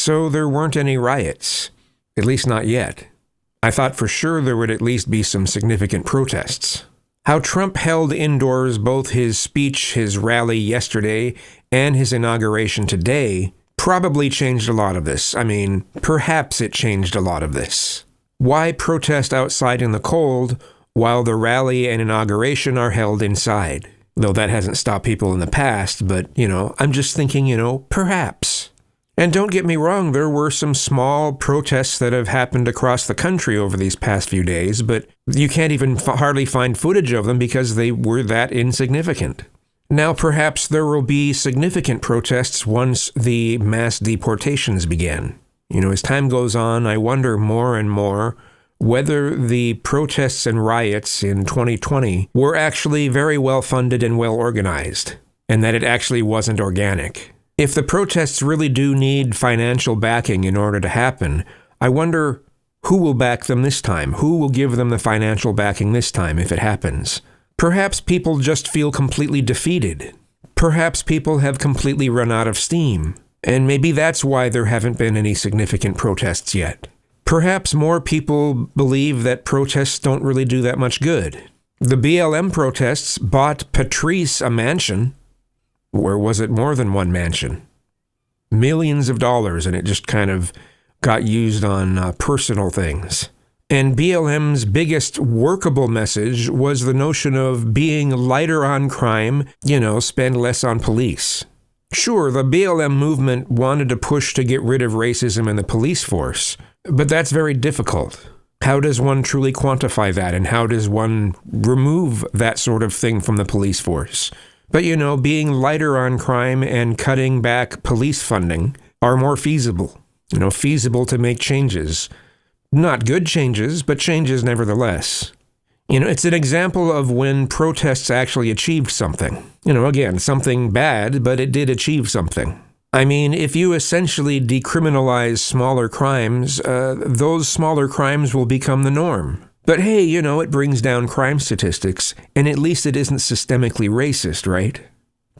So there weren't any riots, at least not yet. I thought for sure there would at least be some significant protests. How Trump held indoors both his speech, his rally yesterday, and his inauguration today probably changed a lot of this. I mean, perhaps it changed a lot of this. Why protest outside in the cold while the rally and inauguration are held inside? Though that hasn't stopped people in the past, but, I'm just thinking, perhaps. And don't get me wrong, there were some small protests that have happened across the country over these past few days, but you can't even hardly find footage of them because they were that insignificant. Now, perhaps there will be significant protests once the mass deportations begin. As time goes on, I wonder more and more whether the protests and riots in 2020 were actually very well funded and well organized, and that it actually wasn't organic. If the protests really do need financial backing in order to happen, I wonder who will back them this time? Who will give them the financial backing this time if it happens? Perhaps people just feel completely defeated. Perhaps people have completely run out of steam, and maybe that's why there haven't been any significant protests yet. Perhaps more people believe that protests don't really do that much good. The BLM protests bought Patrice a mansion. Or was it more than one mansion? Millions of dollars, and it just kind of got used on personal things. And BLM's biggest workable message was the notion of being lighter on crime, spend less on police. Sure, the BLM movement wanted to push to get rid of racism in the police force, but that's very difficult. How does one truly quantify that, and how does one remove that sort of thing from the police force? But, being lighter on crime and cutting back police funding are more feasible. Feasible to make changes. Not good changes, but changes nevertheless. It's an example of when protests actually achieved something. Again, something bad, but it did achieve something. I mean, if you essentially decriminalize smaller crimes, those smaller crimes will become the norm. But hey, it brings down crime statistics, and at least it isn't systemically racist, right?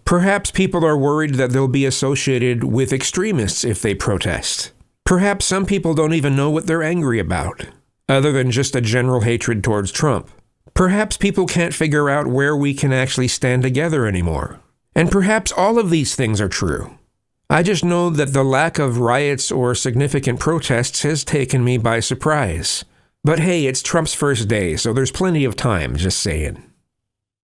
Perhaps people are worried that they'll be associated with extremists if they protest. Perhaps some people don't even know what they're angry about, other than just a general hatred towards Trump. Perhaps people can't figure out where we can actually stand together anymore. And perhaps all of these things are true. I just know that the lack of riots or significant protests has taken me by surprise. But hey, it's Trump's first day, so there's plenty of time, just saying.